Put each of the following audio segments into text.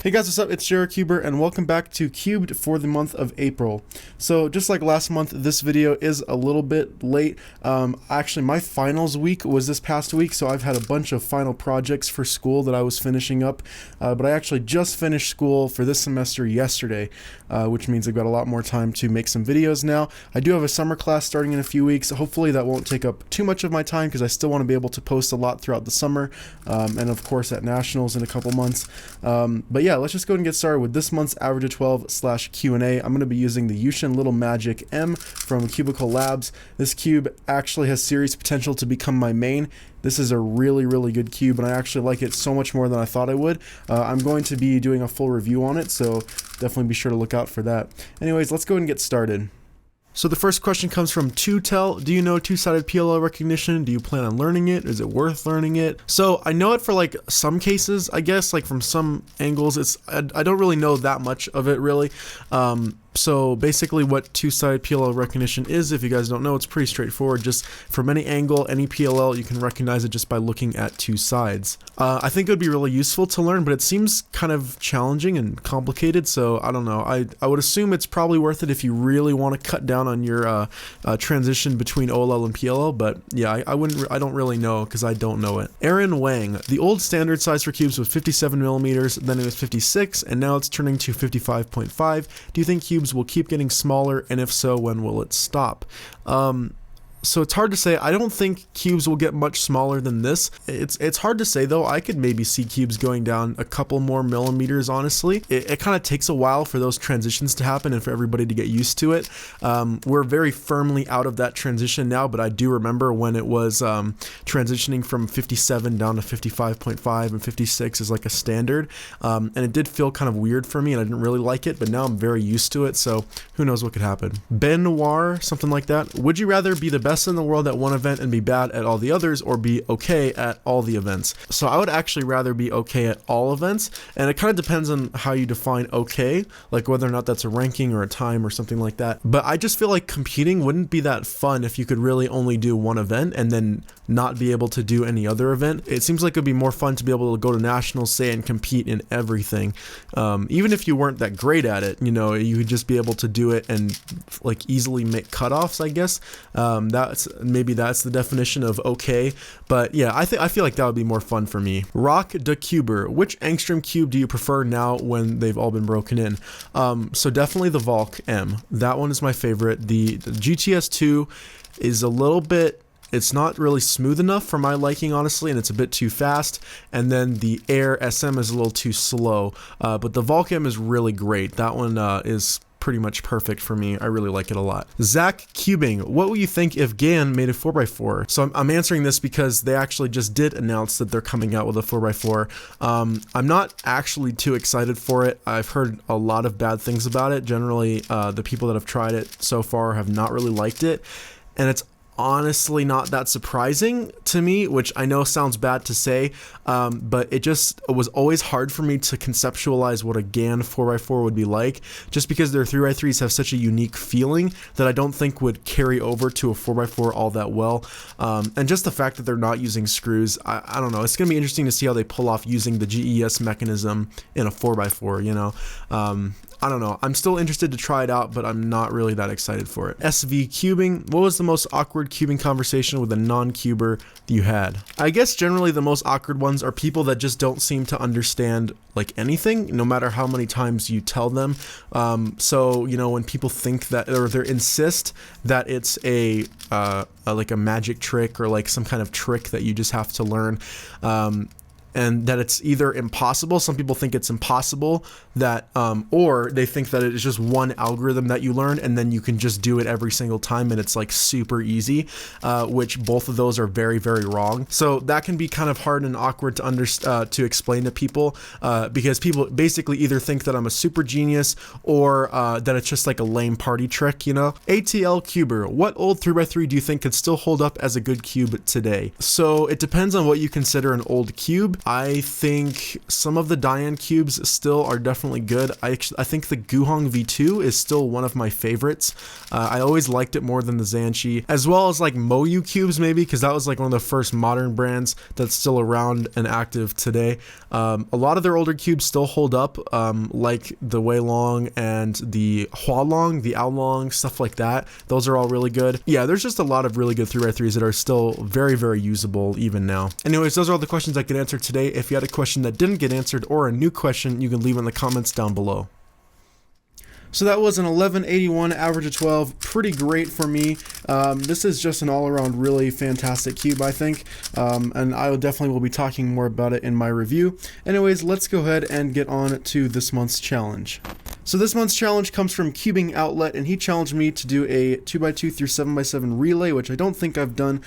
Hey guys, what's up? It's JaredCuber and welcome back to Cubed for the month of April. So just like last month, this video is a little bit late. Actually, my finals week was this past week, so I've had a bunch of final projects for school that I was finishing up. But I actually just finished school for this semester yesterday, which means I've got a lot more time to make some videos now. I do have a summer class starting in a few weeks. Hopefully that won't take up too much of my time because I still want to be able to post a lot throughout the summer, and of course at nationals in a couple months. But yeah, let's just go ahead and get started with this month's Average of 12 / Q&A. I'm going to be using the Yushin Little Magic M from Cubicle Labs. This cube actually has serious potential to become my main. This is a really good cube, and I actually like it so much more than I thought I would. I'm going to be doing a full review on it, so definitely be sure to look out for that. Anyways, let's go ahead and get started. So the first question comes from Tutel. Do you know two-sided PLL recognition? Do you plan on learning it? Is it worth learning it? So I know it for like some cases, I guess, like from some angles. I don't really know that much of it really. So basically what two-sided PLL recognition is, if you guys don't know, it's pretty straightforward. Just from any angle, any PLL, you can recognize it just by looking at two sides. I think it would be really useful to learn, but it seems kind of challenging and complicated, so I don't know. I would assume it's probably worth it if you really want to cut down on your transition between OLL and PLL, but yeah, I don't really know because I don't know it. Aaron Wang, the old standard size for cubes was 57 millimeters, then it was 56, and now it's turning to 55.5. Do you think cubes will keep getting smaller, and if so, when will it stop? So it's hard to say. I don't think cubes will get much smaller than this. It's hard to say though. I could maybe see cubes going down a couple more millimeters, honestly. It kind of takes a while for those transitions to happen and for everybody to get used to it. We're very firmly out of that transition now, but I do remember when it was transitioning from 57 down to 55.5 and 56 is like a standard. And it did feel kind of weird for me and I didn't really like it, but now I'm very used to it, so who knows what could happen. Ben Noir, something like that. Would you rather be the best in the world at one event and be bad at all the others, or be okay at all the events? So I would actually rather be okay at all events, and it kind of depends on how you define okay, like whether or not that's a ranking or a time or something like that. But I just feel like competing wouldn't be that fun if you could really only do one event and then not be able to do any other event. It seems like it'd be more fun to be able to go to nationals, say, and compete in everything. Even if you weren't that great at it, you know, you would just be able to do it and like easily make cutoffs, I guess. Maybe that's the definition of okay, but yeah, I feel like that would be more fun for me. Rock the Cuber, which angstrom cube do you prefer now when they've all been broken in? So definitely the Valk M. That one is my favorite. The GTS2 is a little bit, it's not really smooth enough for my liking, honestly, and it's a bit too fast. And then the Air SM is a little too slow, but the Valk M is really great. That one is pretty much perfect for me. I really like it a lot. Zach Cubing, what would you think if GAN made a 4x4? So I'm answering this because they actually just did announce that they're coming out with a 4x4. I'm not actually too excited for it. I've heard a lot of bad things about it. Generally, the people that have tried it so far have not really liked it, and it's honestly not that surprising to me, which I know sounds bad to say, but it was always hard for me to conceptualize what a GAN 4x4 would be like, just because their 3x3s have such a unique feeling that I don't think would carry over to a 4x4 all that well. And just the fact that they're not using screws, I don't know, it's going to be interesting to see how they pull off using the GES mechanism in a 4x4, you know. I don't know. I'm still interested to try it out, but I'm not really that excited for it. SV Cubing, what was the most awkward cubing conversation with a non-cuber that you had? I guess generally the most awkward ones are people that just don't seem to understand like anything, no matter how many times you tell them. So, you know, when people think that, or they insist that it's like a magic trick or like some kind of trick that you just have to learn, and that it's either impossible, some people think it's impossible, that or they think that it is just one algorithm that you learn and then you can just do it every single time and it's like super easy, which both of those are very wrong. So that can be kind of hard and awkward to explain to people, because people basically either think that I'm a super genius or that it's just like a lame party trick, you know. ATL Cuber, what old 3x3 do you think could still hold up as a good cube today? So it depends on what you consider an old cube. I think some of the Diane cubes still are definitely good. I think the Guhong V2 is still one of my favorites. I always liked it more than the Zhanchi, as well as like Moyu cubes maybe, because that was like one of the first modern brands that's still around and active today. A lot of their older cubes still hold up, like the Wei Long and the Hua Long, the Ao Long, stuff like that. Those are all really good. Yeah, there's just a lot of really good 3x3s that are still very, very usable even now. Anyways, those are all the questions I could answer today. If you had a question that didn't get answered or a new question, you can leave in the comments down below. So that was an 1181 average of 12, pretty great for me. This is just an all-around really fantastic cube, I think, and I definitely will be talking more about it in my review. Anyways, let's go ahead and get on to this month's challenge. So this month's challenge comes from Cubing Outlet, and he challenged me to do a 2x2 through 7x7 relay, which I don't think I've done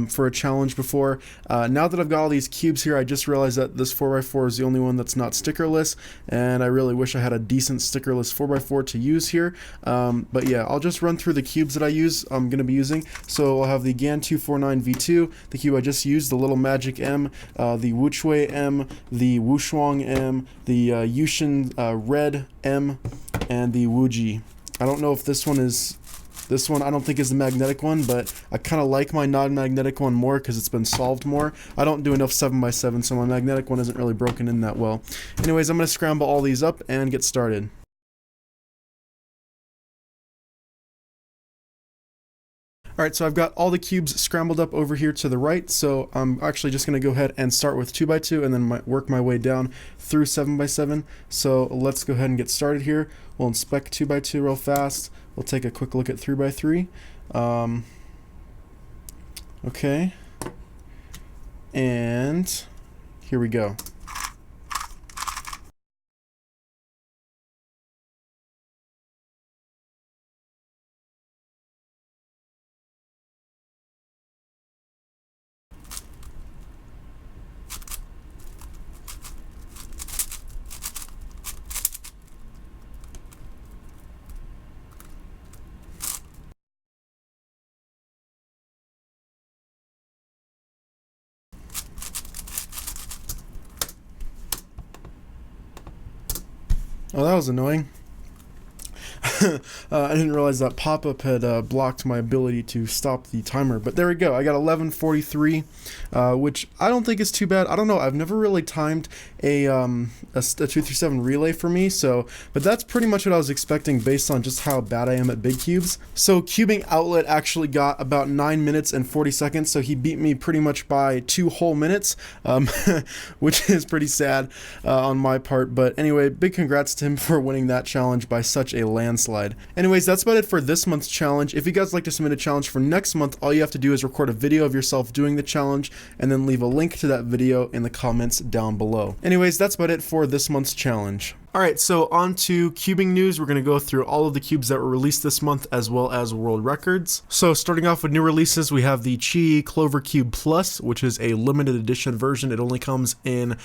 for a challenge before. Now that I've got all these cubes here, I just realized that this 4x4 is the only one that's not stickerless, and I really wish I had a decent stickerless 4x4 to use here. But yeah, I'll just run through the cubes that I'm going to be using. So I'll have the GAN 249 V2, the cube I just used, the Little Magic M, the Wuchui M, the Wushuang M, the Yushin Red M, and the Wuji. I don't know if this one I don't think is the magnetic one, but I kind of like my non-magnetic one more because it's been solved more. I don't do enough 7x7, so my magnetic one isn't really broken in that well. Anyways, I'm going to scramble all these up and get started. Alright, so I've got all the cubes scrambled up over here to the right, so I'm actually just going to go ahead and start with 2x2 and then work my way down through 7x7. So let's go ahead and get started here. We'll inspect 2x2 real fast. We'll take a quick look at 3x3. Okay. And here we go. Oh, that was annoying. I didn't realize that pop-up had blocked my ability to stop the timer, but there we go. I got 11:43, which I don't think is too bad. I don't know. I've never really timed a 237 relay for me, but that's pretty much what I was expecting based on just how bad I am at big cubes. So Cubing Outlet actually got about 9 minutes and 40 seconds, so he beat me pretty much by 2 whole minutes, which is pretty sad on my part. But anyway, big congrats to him for winning that challenge by such a landslide. Anyways, that's about it for this month's challenge. If you guys like to submit a challenge for next month, all you have to do is record a video of yourself doing the challenge and then leave a link to that video in the comments down below. Anyways, that's about it for this month's challenge. Alright, so on to cubing news. We're going to go through all of the cubes that were released this month as well as world records. So starting off with new releases, we have the Chi Clover Cube Plus, which is a limited edition version. It only comes in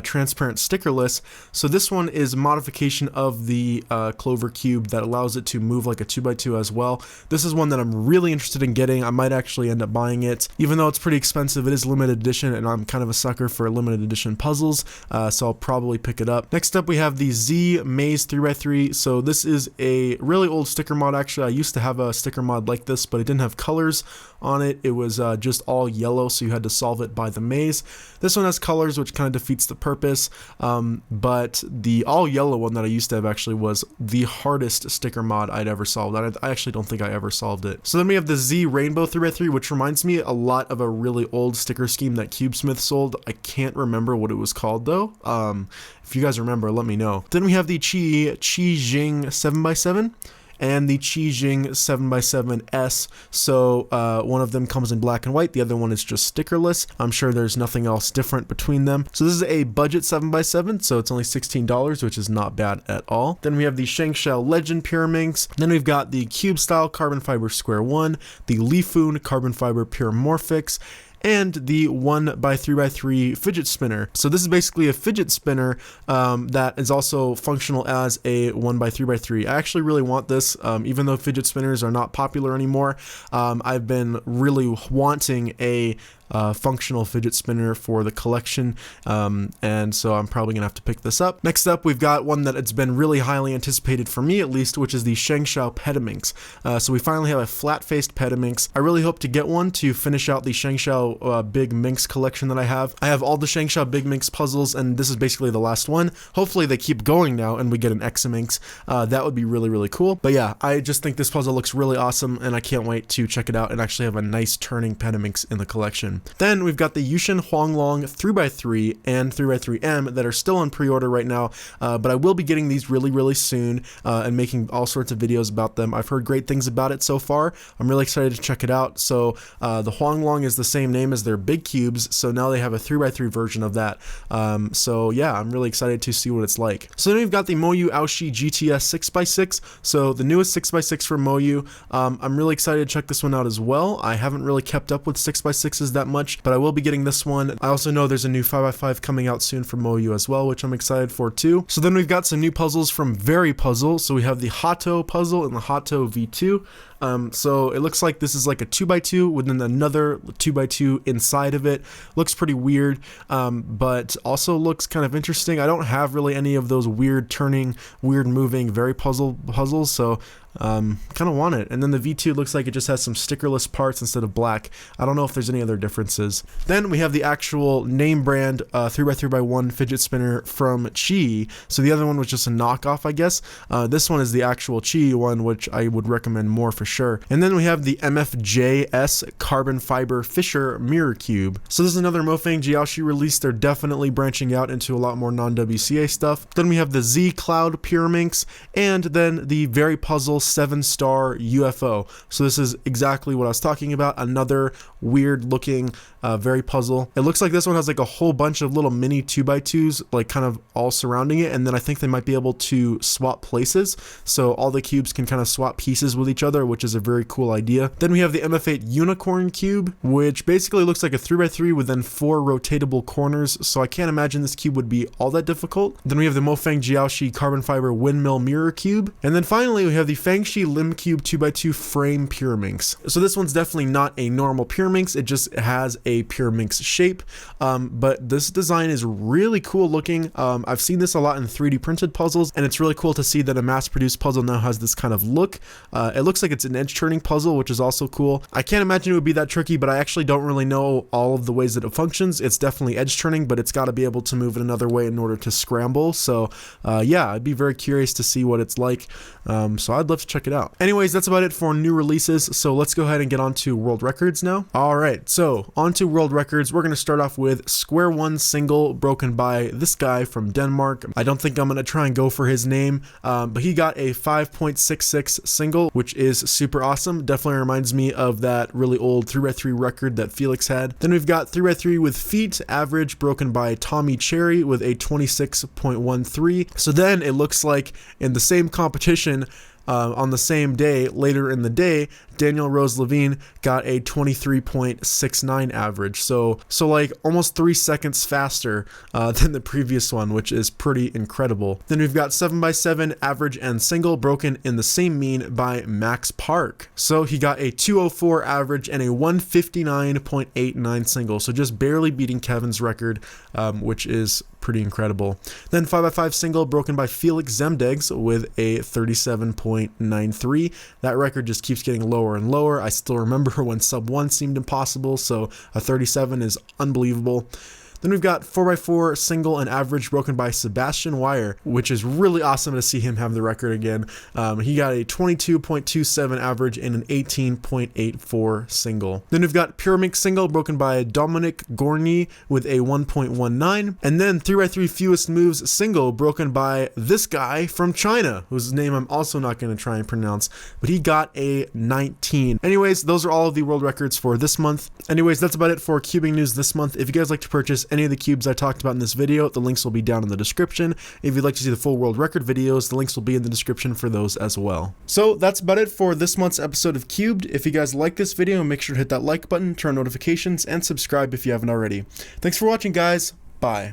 transparent stickerless. So this one is a modification of the Clover Cube that allows it to move like a 2x2 as well. This is one that I'm really interested in getting. I might actually end up buying it. Even though it's pretty expensive, it is limited edition and I'm kind of a sucker for limited edition puzzles, so I'll probably pick it up. Next up we have the Z Maze 3x3. So this is a really old sticker mod. Actually, I used to have a sticker mod like this, but it didn't have colors on it. It was just all yellow, so you had to solve it by the maze. This one has colors, which kind of defeats the purpose, but the all yellow one that I used to have actually was the hardest sticker mod I'd ever solved. I actually don't think I ever solved it. So then we have the Z Rainbow 3x3, which reminds me a lot of a really old sticker scheme that CubeSmith sold. I can't remember what it was called though. If you guys remember, let me know. Then we have the Qi Jing 7x7 and the Qi Jing 7x7S. So one of them comes in black and white, the other one is just stickerless. I'm sure there's nothing else different between them. So this is a budget 7x7, so it's only $16, which is not bad at all. Then we have the Shangshao Legend Pyraminx. Then we've got the Cube Style Carbon Fiber Square 1, the Lifun Carbon Fiber Pyramorphix, and the 1x3x3 fidget spinner. So this is basically a fidget spinner that is also functional as a 1x3x3. I actually really want this, even though fidget spinners are not popular anymore. I've been really wanting a functional fidget spinner for the collection, and so I'm probably gonna have to pick this up. Next up, we've got one that it's been really highly anticipated for me, at least, which is the Shengshao Petaminx. So we finally have a flat-faced Petaminx. I really hope to get one to finish out the Shengshao Big Minx collection that I have. I have all the Shengshao Big Minx puzzles, and this is basically the last one. Hopefully they keep going now and we get an Examinx. That would be really, really cool. But yeah, I just think this puzzle looks really awesome, and I can't wait to check it out and actually have a nice turning Petaminx in the collection. Then we've got the Yushin Huanglong 3x3 and 3x3M that are still on pre-order right now, but I will be getting these really, really soon and making all sorts of videos about them. I've heard great things about it so far. I'm really excited to check it out. So the Huanglong is the same name as their big cubes, so now they have a 3x3 version of that. So yeah, I'm really excited to see what it's like. So then we've got the Moyu Aoshi GTS 6x6, so the newest 6x6 from Moyu. I'm really excited to check this one out as well. I haven't really kept up with 6x6s that much, but I will be getting this one. I also know there's a new 5x5 coming out soon from Moyu as well, which I'm excited for too. So then we've got some new puzzles from Very Puzzle. So we have the Hato puzzle and the Hato V2. So it looks like this is like a 2x2 with another 2x2 inside of it. Looks pretty weird, but also looks kind of interesting. I don't have really any of those weird turning, weird moving Very puzzles, so kind of want it. And then the V2 looks like it just has some stickerless parts instead of black. I don't know if there's any other differences. Then we have the actual name brand 3x3x1 fidget spinner from Chi. So the other one was just a knockoff, I guess. This one is the actual Chi one, which I would recommend more for sure. And then we have the MFJS Carbon Fiber Fisher Mirror Cube. So this is another Mofang Jiaoshi release. They're definitely branching out into a lot more non-WCA stuff. Then we have the Z Cloud Pyraminx, and then the Very Puzzle 7-star UFO. So this is exactly what I was talking about. Another weird looking Very Puzzle. It looks like this one has like a whole bunch of little mini 2x2s like kind of all surrounding it, and then I think they might be able to swap places, so all the cubes can kind of swap pieces with each other, which is a very cool idea. Then we have the MF8 Unicorn Cube, which basically looks like a 3x3 with then 4 rotatable corners, so I can't imagine this cube would be all that difficult. Then we have the Mofang Jiaoshi Carbon Fiber Windmill Mirror Cube, and then finally we have the Fangshi Lim Cube 2x2 Frame Pyraminx. So this one's definitely not a normal Pyraminx, it just has a Pyraminx shape, but this design is really cool looking. I've seen this a lot in 3D printed puzzles, and it's really cool to see that a mass-produced puzzle now has this kind of look. It looks like it's an edge-turning puzzle, which is also cool. I can't imagine it would be that tricky, but I actually don't really know all of the ways that it functions. It's definitely edge-turning, but it's got to be able to move in another way in order to scramble. So yeah, I'd be very curious to see what it's like. So I'd love to check it out. Anyways, that's about it for new releases. So let's go ahead and get on to world records now. All right, so on to world records. We're going to start off with Square One single broken by this guy from Denmark. I don't think I'm going to try and go for his name, but he got a 5.66 single, which is super awesome. Definitely reminds me of that really old 3x3 record that Felix had. Then we've got 3x3 with feet, average, broken by Tommy Cherry with a 26.13. So then it looks like in the same competition, on the same day, later in the day, Daniel Rose Levine got a 23.69 average. So like almost 3 seconds faster than the previous one, which is pretty incredible. Then we've got 7x7 average and single broken in the same mean by Max Park. So he got a 204 average and a 159.89 single. So just barely beating Kevin's record, which is pretty incredible. Then 5x5 single broken by Felix Zemdegs with a 37.93. That record just keeps getting lower and lower. I still remember when sub 1 seemed impossible, so a 37 is unbelievable. Then we've got 4x4 single and average broken by Sebastian Wire, which is really awesome to see him have the record again. He got a 22.27 average and an 18.84 single. Then we've got Pyraminx single broken by Dominic Gorny with a 1.19. And then 3x3 Fewest Moves single broken by this guy from China, whose name I'm also not going to try and pronounce, but he got a 19. Anyways, those are all of the world records for this month. Anyways, that's about it for cubing news this month. If you guys like to purchase any of the cubes I talked about in this video, the links will be down in the description. If you'd like to see the full world record videos, the links will be in the description for those as well. So that's about it for this month's episode of Cubed. If you guys like this video, make sure to hit that like button, turn on notifications, and subscribe if you haven't already. Thanks for watching, guys. Bye.